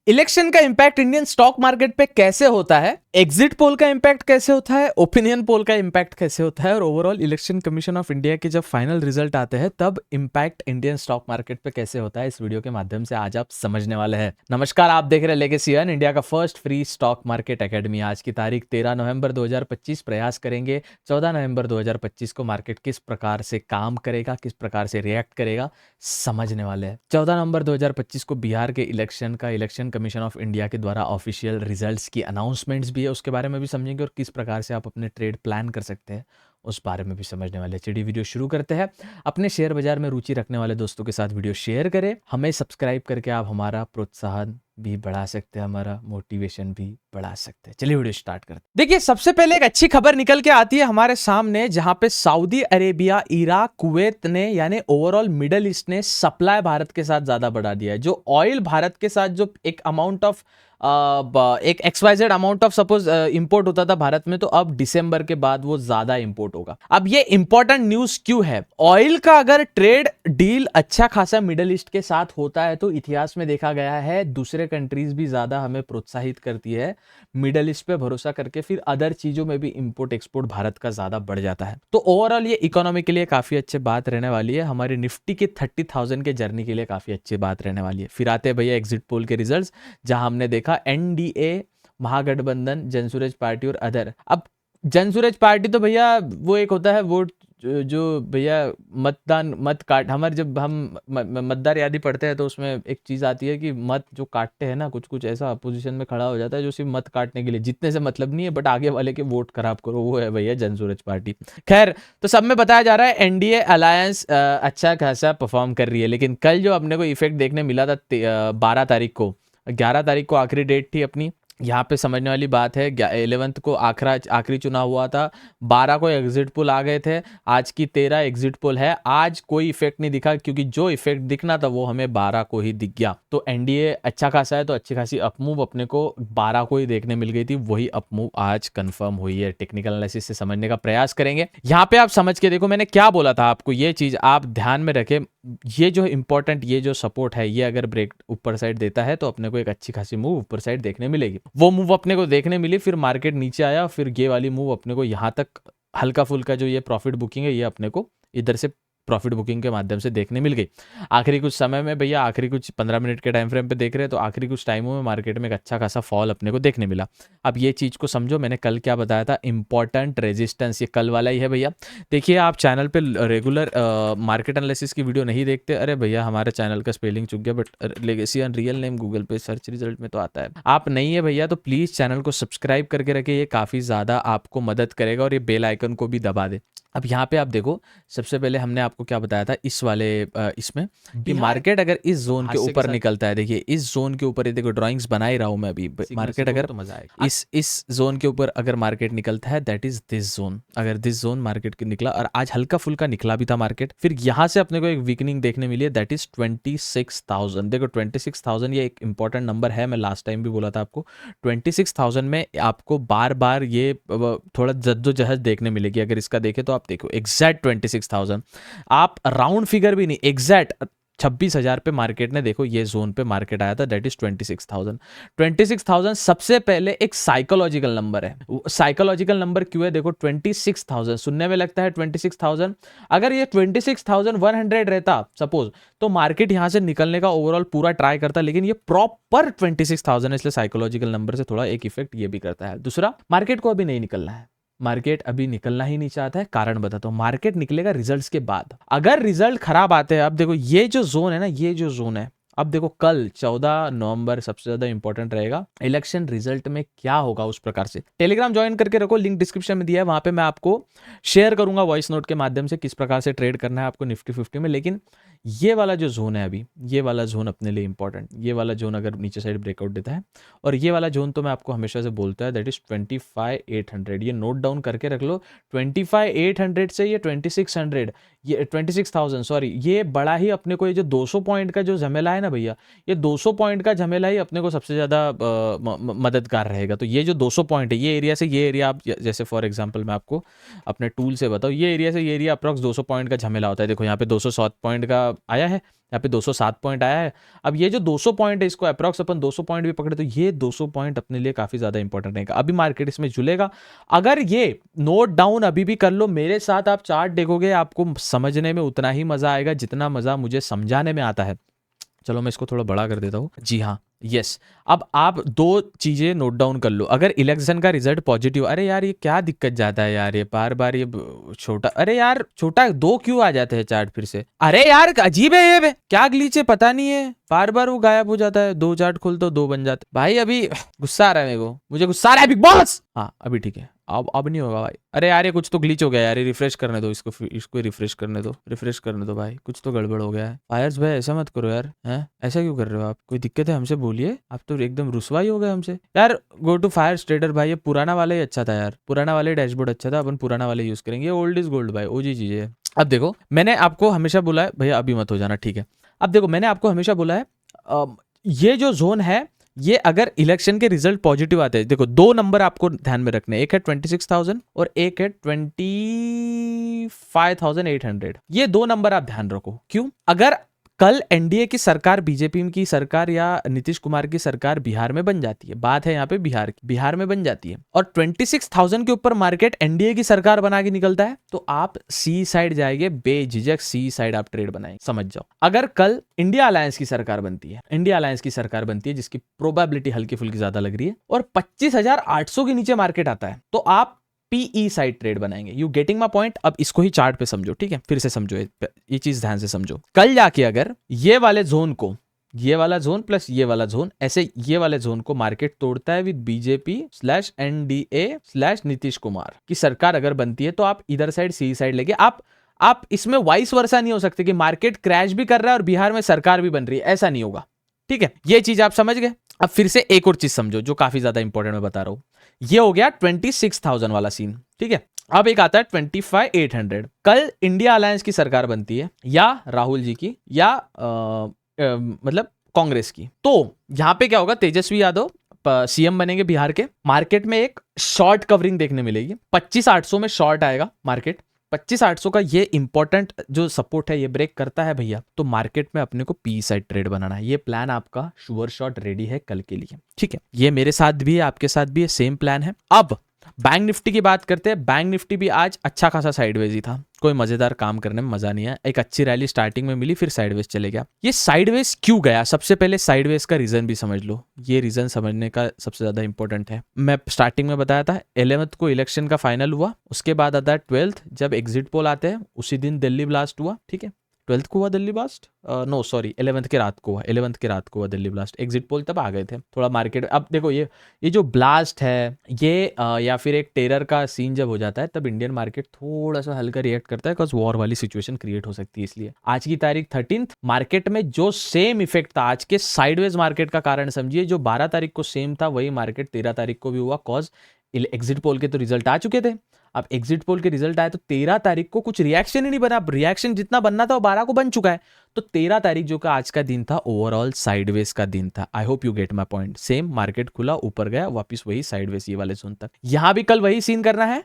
Election का impact Indian stock market पे कैसे होता है, एग्जिट पोल का इंपैक्ट कैसे होता है, ओपिनियन पोल का इंपैक्ट कैसे होता है और overall election commission of India के जब फाइनल रिजल्ट आते हैं तब इंपैक्ट इंडियन स्टॉक मार्केट पे कैसे होता है, इस वीडियो के माध्यम से आज आप समझने वाले हैं। नमस्कार, आप देख रहे हैं लेगेसी अर्न, इंडिया का first free stock market academy. आज की तारीख 13 नवंबर 2025। प्रयास करेंगे 14 नवंबर 2025 को मार्केट किस प्रकार से काम करेगा, किस प्रकार से रिएक्ट करेगा, समझने वाले हैं। 14 नवंबर 2025 को बिहार के इलेक्शन कमीशन ऑफ इंडिया के द्वारा ऑफिशियल रिजल्ट्स की अनाउंसमेंट्स भी है, उसके बारे में भी समझेंगे और किस प्रकार से आप अपने ट्रेड प्लान कर सकते हैं उस बारे में भी समझने वाले। चलिए वीडियो शुरू करते हैं। अपने शेयर बाजार में रुचि रखने वाले दोस्तों के साथ वीडियो शेयर करें। हमें सब्सक्राइब करके आप हमारा प्रोत्साहन भी बढ़ा सकते हैं, हमारा मोटिवेशन भी बढ़ा सकते हैं। चलिए वीडियो स्टार्ट करते हैं। देखिए, सबसे पहले एक अच्छी खबर निकल के आती है हमारे सामने, जहां पे सऊदी अरेबिया, इराक, कुवैत ने यानी ओवरऑल मिडल ईस्ट ने सप्लाई भारत के साथ ज्यादा बढ़ा दिया है। जो ऑयल भारत के साथ जो एक अमाउंट ऑफ एक XYZ amount of suppose import होता था भारत में, तो अब दिसंबर के बाद वो ज्यादा इंपोर्ट होगा। अब ये इंपॉर्टेंट न्यूज क्यों है? ऑयल का अगर ट्रेड डील अच्छा खासा मिडल ईस्ट के साथ होता है तो इतिहास में देखा गया है दूसरे कंट्रीज भी ज्यादा हमें प्रोत्साहित करती है मिडल ईस्ट पे भरोसा करके, फिर अदर चीजों में भी इंपोर्ट एक्सपोर्ट भारत का ज्यादा बढ़ जाता है। तो ओवरऑल ये इकोनॉमी के लिए काफी अच्छी बात रहने वाली है, हमारी निफ्टी के 30,000 के जर्नी के लिए काफी अच्छी बात रहने वाली है। फिर आते हैं भैया एग्जिट पोल के रिजल्ट्स, जहां हमने देखा NDA, महागठबंधन, जनसुराज पार्टी और अदर। अब जनसुराज पार्टी तो भैया वो एक होता है वोट जो भैया मत काट, हमारे जब हम मतदार यादी पढ़ते हैं तो उसमें एक चीज आती है कि मत जो काटते हैं ना, कुछ कुछ ऐसा अपोजिशन में खड़ा हो जाता है जो सिर्फ मत काटने के लिए, जितने से मतलब नहीं है बट आगे वाले के वोट खराब करो, वो है भैया जनसुराज पार्टी। खैर, तो सब में बताया जा रहा है NDA अलायंस अच्छा खासा परफॉर्म कर रही है, लेकिन कल जो अपने को इफेक्ट देखने मिला था 12 तारीख को, 11 तारीख को आखिरी डेट थी अपनी। यहाँ पे समझने वाली बात है, 11 को आखिरी चुनाव हुआ था, 12 को एग्जिट पोल आ गए थे, आज की 13 एग्जिट पोल है। आज कोई इफेक्ट नहीं दिखा क्योंकि जो इफेक्ट दिखना था वो हमें 12 को ही दिख गया। तो NDA अच्छा खासा है, तो अच्छी खासी अपमूव अपने को 12 को ही देखने मिल गई थी, वही अपमूव आज कंफर्म हुई है। टेक्निकल एनालिसिस से समझने का प्रयास करेंगे। यहाँ पे आप समझ के देखो मैंने क्या बोला था आपको, ये चीज आप ध्यान में रखें। ये जो इंपॉर्टेंट, ये जो सपोर्ट है, ये अगर ब्रेक ऊपर साइड देता है तो अपने को एक अच्छी खासी मूव ऊपर साइड देखने मिलेगी। वो मूव अपने को देखने मिली, फिर मार्केट नीचे आया, फिर ये वाली मूव अपने को यहाँ तक हल्का फुल्का जो ये प्रॉफिट बुकिंग है, ये अपने को इधर से प्रॉफिट बुकिंग के माध्यम से देखने मिल गई। आखिरी कुछ समय में भैया, आखिरी कुछ 15 मिनट के टाइम फ्रेम पे देख रहे हैं तो आखिरी कुछ टाइमों में मार्केट में एक अच्छा खासा फॉल अपने को देखने मिला। अब ये चीज को समझो, मैंने कल क्या बताया था, इंपॉर्टेंट रेजिस्टेंस ये कल वाला ही है भैया। देखिए, आप चैनल पे रेगुलर मार्केट एनालिसिस की वीडियो नहीं देखते, अरे भैया हमारे चैनल का स्पेलिंग चुक गया, but legacy earn real name Google पे सर्च रिजल्ट में तो आता है। आप नहीं है भैया तो प्लीज चैनल को सब्सक्राइब करके रखे, ये काफी ज्यादा आपको मदद करेगा, और ये बेल आइकन को भी दबा दे। अब यहाँ पे आप देखो, सबसे पहले हमने आपको क्या बताया था इस वाले इसमें कि मार्केट अगर इस जोन के ऊपर निकलता है, देखिए इस जोन के ऊपर, ये देखो ड्राइंग्स बना ही रहा हूं मैं अभी, मार्केट अगर इस जोन के ऊपर अगर मार्केट निकलता है, दैट इज दिस जोन। अगर दिस जोन मार्केट के निकला, और आज हल्का फुल्का निकला भी था मार्केट, फिर यहाँ से अपने को एक वीकनिंग देखने मिली है, दैट इज 26,000। देखो 26,000 ये एक इंपॉर्टेंट नंबर है, मैं लास्ट टाइम भी बोला था आपको, 26,000 में आपको बार बार ये थोड़ा जद्दोजहद देखने मिलेगी। अगर इसका देखें तो आप देखो एग्जैक्ट 26,000, आप राउंड फिगर भी नहीं, एग्जैक्ट 26,000 पे मार्केट ने, देखो ये जोन पे मार्केट आया था, दैट इज 26,000। 26,000 सबसे पहले एक साइकोलॉजिकल नंबर है। साइकोलॉजिकल नंबर क्यों है? देखो 26,000 सुनने में लगता है 26,000, अगर ये 26,100 रहता सपोज, तो मार्केट यहां से निकलने का ओवरऑल पूरा ट्राई करता, लेकिन ये प्रॉपर 26,000 है, इसलिए साइकोलॉजिकल नंबर से थोड़ा एक इफेक्ट ये भी करता है। दूसरा, मार्केट को अभी नहीं निकलना है, मार्केट अभी निकलना ही नहीं चाहता है। कारण बताता हूं, मार्केट निकलेगा रिजल्ट्स के बाद। अगर रिजल्ट खराब आते हैं, अब देखो ये जो जोन है ना, ये जो जोन है, अब देखो कल 14 नवंबर सबसे ज्यादा इंपॉर्टेंट रहेगा, इलेक्शन रिजल्ट में क्या होगा उस प्रकार से। टेलीग्राम ज्वाइन करके रखो, लिंक डिस्क्रिप्शन में दिया है, वहां पे मैं आपको शेयर करूंगा वॉइस नोट के माध्यम से किस प्रकार से ट्रेड करना है आपको निफ्टी 50 में। लेकिन ये वाला जो जोन है अभी, ये वाला जोन अपने लिए इंपॉर्टेंट, ये वाला जोन अगर नीचे साइड ब्रेकआउट देता है, और ये वाला जोन तो मैं आपको हमेशा से बोलता है, दैट इज 25,800, ये नोट डाउन करके रख लो। 25,800 से ये 2600, ये 26,000 सॉरी, ये बड़ा ही अपने को, ये जो 200 पॉइंट का जो झमेला है ना भैया, ये 200 पॉइंट का झमेला ही अपने को सबसे ज्यादा मददगार रहेगा। तो ये जो 200 पॉइंट है, ये एरिया से ये एरिया, आप जैसे फॉर एग्जांपल मैं आपको अपने टूल से बताऊं, ये एरिया से ये एरिया अप्रॉक्स 200 पॉइंट का झमेला होता है। देखो यहाँ पे 207 पॉइंट का आया है, यहाँ पे 207 पॉइंट आया है। अब ये जो 200 पॉइंट है, इसको अप्रॉक्स अपन 200 पॉइंट भी पकड़े तो ये 200 पॉइंट अपने लिए काफी ज्यादा इंपॉर्टेंट रहेगा। अभी मार्केट इसमें झूलेगा। अगर ये नोट डाउन अभी भी कर लो, मेरे साथ आप चार्ट देखोगे, आपको समझने में उतना ही मजा आएगा जितना मजा मुझे समझाने में आता है। चलो मैं इसको थोड़ा बड़ा कर देता हूँ। जी हाँ, यस। अब आप दो चीजें नोट डाउन कर लो। अगर इलेक्शन का रिजल्ट पॉजिटिव, अरे यार ये क्या दिक्कत जाता है यार, ये बार बार ये छोटा, अरे यार छोटा 2 क्यों आ जाते हैं चार्ट फिर से, अरे यार अजीब है ये क्या ग्लिच है पता नहीं है, बार बार वो गायब हो जाता है। 2 चार्ट खोलते 2 बन जाते। भाई अभी गुस्सा आ रहा है मेरे को, मुझे गुस्सा आ रहा है बिग बॉस। हाँ अभी ठीक है, अब नहीं होगा भाई। अरे यार ये कुछ तो ग्लिच हो गया यार, ये रिफ्रेश करने दो इसको रिफ्रेश करने दो भाई, कुछ तो गड़बड़ हो गया है। फायर्स भाई ऐसा मत करो यार, हैं ऐसा क्यों कर रहे हो आप, कोई दिक्कत है हमसे बोलिए, आप तो एकदम रुसवाई हो गए हमसे यार। गो टू फायर ट्रेडर भाई, ये पुराना वाला ही अच्छा था यार, पुराना वाला ही डैशबोर्ड अच्छा था, अपन पुराना वाला यूज करेंगे। ओल्ड इज गोल्ड भाई, ओजी चीजें है। अब देखो मैंने आपको हमेशा बोला है, भैया अभी मत हो जाना ठीक है। अब देखो मैंने आपको हमेशा बोला है ये जो जोन है, ये अगर इलेक्शन के रिजल्ट पॉजिटिव आते हैं, देखो 2 नंबर आपको ध्यान में रखने, एक है 26,000 और एक है 25,800। ये 2 नंबर आप ध्यान रखो। क्यों? अगर कल एनडीए की सरकार, बीजेपी की सरकार या नीतीश कुमार की सरकार बिहार में बन जाती है, बात है यहाँ पे बिहार में बन जाती है, और 26,000 के ऊपर मार्केट एनडीए की सरकार बना के निकलता है, तो आप सी साइड जाएंगे बेझिझक, सी साइड आप ट्रेड बनाएंगे, समझ जाओ। अगर कल इंडिया अलायंस की सरकार बनती है, जिसकी प्रोबेबिलिटी हल्की फुल्की ज्यादा लग रही है, और 25,800 के नीचे मार्केट आता है, तो आप पीई साइड ट्रेड बनाएंगे। You getting my point? अब इसको ही चार्ट पे समझो, ठीक है, फिर से समझो, ये चीज ध्यान से समझो। कल जाके अगर ये वाले जोन को, ये वाला जोन प्लस ये वाला जोन, ऐसे ये वाले जोन को मार्केट तोड़ता है विद बीजेपी/एनडीए/नीतीश कुमार की सरकार अगर बनती है, तो आप इधर साइड सी साइड लेके आप इसमें वाइस वर्सा नहीं हो सकते कि मार्केट क्रैश भी कर रहा है और बिहार में सरकार भी बन रही है, ऐसा नहीं होगा, ठीक है। ये चीज आप समझ गए। अब फिर से एक और चीज समझो जो काफी ज्यादा इंपॉर्टेंट मैं बता रहा हूं। ये हो गया 26,000 वाला सीन, ठीक है। अब एक आता है 25,800। कल इंडिया अलायंस की सरकार बनती है, या राहुल जी की, या मतलब कांग्रेस की, तो यहां पे क्या होगा, तेजस्वी यादव सीएम बनेंगे बिहार के। मार्केट में एक शॉर्ट कवरिंग देखने मिलेगी, 25,800 में शॉर्ट आएगा मार्केट। 25,800 का ये इंपॉर्टेंट जो सपोर्ट है, ये ब्रेक करता है भैया, तो मार्केट में अपने को पी साइड ट्रेड बनाना है। ये प्लान आपका श्योर शॉट रेडी है कल के लिए, ठीक है। ये मेरे साथ भी है, आपके साथ भी है, सेम प्लान है। अब बैंक निफ्टी की बात करते हैं। बैंक निफ्टी भी आज अच्छा खासा साइडवेज ही था, कोई मजेदार काम करने में मजा नहीं आया। एक अच्छी रैली स्टार्टिंग में मिली, फिर साइडवेज चले गया। ये साइडवेज क्यों गया? सबसे पहले साइडवेज का रीजन भी समझ लो। ये रीजन समझने का सबसे ज्यादा इंपॉर्टेंट है। मैं स्टार्टिंग में बताया था 11th को इलेक्शन का फाइनल हुआ, उसके बाद आता है 12th, जब एग्जिट पोल आते हैं उसी दिन दिल्ली ब्लास्ट हुआ, ठीक है। 12th को हुआ Delhi blast, no sorry 11th के रात को हुआ, 11th के रात को हुआ दिल्ली ब्लास्ट। एग्जिट पोल तब आ गए थे थोड़ा मार्केट। अब देखो ये जो ब्लास्ट है, ये या फिर एक टेरर का सीन जब हो जाता है, तब इंडियन मार्केट थोड़ा सा हल्का रिएक्ट करता है, बिकॉज वॉर वाली सिचुएशन क्रिएट हो सकती है। इसलिए आज की तारीख 13th, मार्केट में जो सेम इफेक्ट था आज के साइडवेज मार्केट का कारण समझिए, जो 12 तारीख को सेम था वही मार्केट 13 तारीख को भी हुआ, कॉज एग्जिट पोल के तो रिजल्ट आ चुके थे। अब एग्जिट पोल के रिजल्ट आए तो 13 तारीख को कुछ रिएक्शन ही नहीं बना। रिएक्शन जितना बनना था वो 12 को बन चुका है, तो 13 तारीख जो का आज का दिन था, ओवरऑल साइडवेज का दिन था। I hope you get my point. Same market खुला, ऊपर गया, वापस वही साइडवेज ये वाले जोन तक। यहां भी कल वही सीन करना है।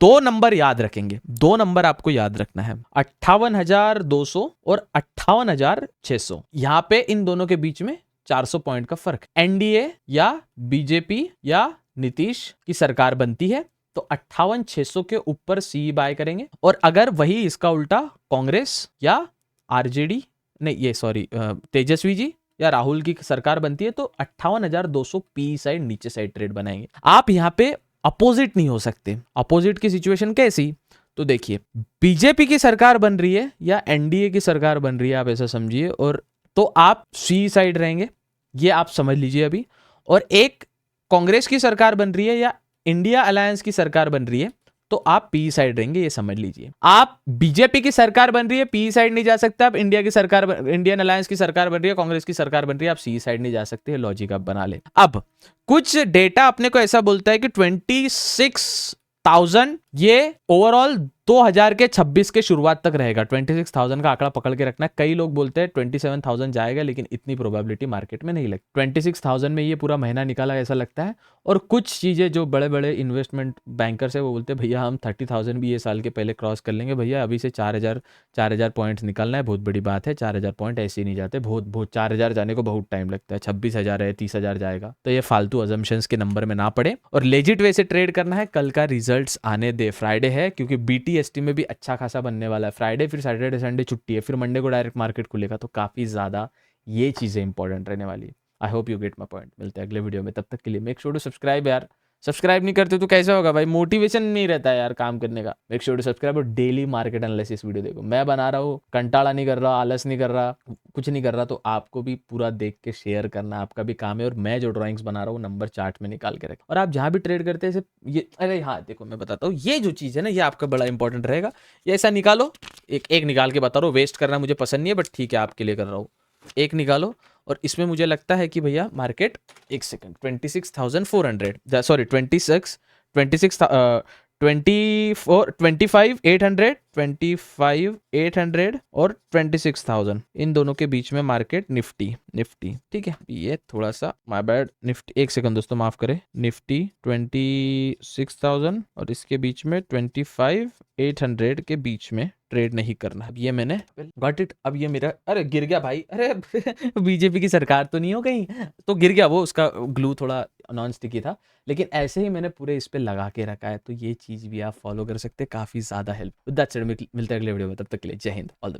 2 नंबर याद रखेंगे, 2 नंबर आपको याद रखना है, 58,200 और 58,600। यहां पे इन दोनों के बीच में 400 पॉइंट का फर्क। एनडीए या बीजेपी या नीतीश की सरकार बनती है तो 58,600 के ऊपर सी बाय करेंगे, और अगर वही इसका उल्टा कांग्रेस या आरजेडी, नहीं ये सॉरी तेजस्वी जी या राहुल की सरकार बनती है, तो 58,200 पी साइड नीचे साइड ट्रेड बनाएंगे। आप यहां पे अपोजिट नहीं हो सकते। अपोजिट की सिचुएशन कैसी? तो देखिए, बीजेपी की सरकार बन रही है या एनडीए की सरकार बन रही है, आप ऐसा समझिए, और तो आप सी साइड रहेंगे, ये आप समझ लीजिए अभी। और एक कांग्रेस की सरकार बन रही है या इंडिया अलायंस की सरकार बन रही है, तो आप पी साइड रहेंगे, ये समझ लीजिए। आप बीजेपी की सरकार बन रही है, पी साइड नहीं जा सकते। आप इंडिया की सरकार, इंडियन अलायंस की सरकार बन रही है, कांग्रेस की सरकार बन रही है, आप सी साइड नहीं जा सकते। लॉजिक आप बना ले। अब कुछ डेटा अपने को ऐसा बोलता है कि 26,000 ये ओवरऑल 2000 के 26 के शुरुआत तक रहेगा। 26,000 का आंकड़ा पकड़ के रखना है। कई लोग बोलते हैं 27,000 जाएगा, लेकिन इतनी प्रोबेबिलिटी मार्केट में नहीं लगती। 26,000 में ये पूरा महीना निकाला ऐसा लगता है। और कुछ चीज़ें जो बड़े बड़े इन्वेस्टमेंट बैंकर्स है वो बोलते हैं भैया हम 30,000 भी ये साल के पहले क्रॉस कर लेंगे भैया, अभी से 4,000 पॉइंट्स निकलना है, बहुत बड़ी बात है। 4,000 पॉइंट ऐसे ही नहीं जाते, बहुत 4,000 जाने को बहुत टाइम लगता है। 26,000 है, 30,000 जाएगा, तो ये फालतू अजम्पशंस के नंबर में ना पड़े और लेजिट वे से ट्रेड करना है। कल का रिजल्ट्स आने दे, फ्राइडे है, क्योंकि BTST में भी अच्छा खासा बनने वाला है। फ्राइडे फिर सैटरडे संडे छुट्टी है, फिर मंडे को डायरेक्ट मार्केट खुलेगा, तो काफ़ी ज़्यादा ये चीज़ें इंपॉर्टेंट रहने वाली है। I hope you get my point. मिलते हैं अगले वीडियो में, तब तक के लिए मेक श्योर टू सब्सक्राइब यार। सब्सक्राइब नहीं करते तो कैसे होगा भाई, मोटिवेशन नहीं रहता है यार काम करने का। मेक श्योर टू सब्सक्राइब और डेली मार्केट एनालिसिस वीडियो देखो। मैं बना रहा हूँ, कंटाला नहीं कर रहा, आलस नहीं कर रहा, कुछ नहीं कर रहा, तो आपको भी पूरा देख के शेयर करना आपका भी काम है। और मैं जो ड्राइंग्स बना रहा हूँ नंबर चार्ट में निकाल के रख, और आप जहाँ भी ट्रेड करते हैं ये, अरे हाँ देखो मैं बताता हूँ, ये जो चीज़ है ना ये आपका बड़ा इंपॉर्टेंट रहेगा। ये ऐसा निकालो, एक निकाल के बता रहा हूँ, वेस्ट करना मुझे पसंद नहीं है, बट ठीक है आपके लिए कर रहा हूँ। एक निकालो और इसमें मुझे लगता है कि भैया मार्केट, एक सेकंड, 26,400, सॉरी 26 25,800 और 26,000, इन दोनों के बीच में मार्केट निफ्टी ठीक है। ये थोड़ा सा माय बैड, निफ्टी, एक सेकंड दोस्तों माफ करें, निफ्टी 26,000 और इसके बीच में 25,800 के बीच में ट्रेड नहीं करना। अब ये मैंने गॉट इट। अब ये मेरा, अरे गिर गया भाई, अरे बीजेपी की सरकार तो नहीं हो कहीं, तो गिर गया वो, उसका ग्लू थोड़ा नॉन स्टिकी था, लेकिन ऐसे ही मैंने पूरे इस पे लगा के रखा है, तो ये चीज़ भी आप फॉलो कर सकते हैं, काफ़ी ज़्यादा हेल्प। दैट्स इट, मिलते हैं अगले वीडियो में, तब तक के लिए जय हिंद, ऑल द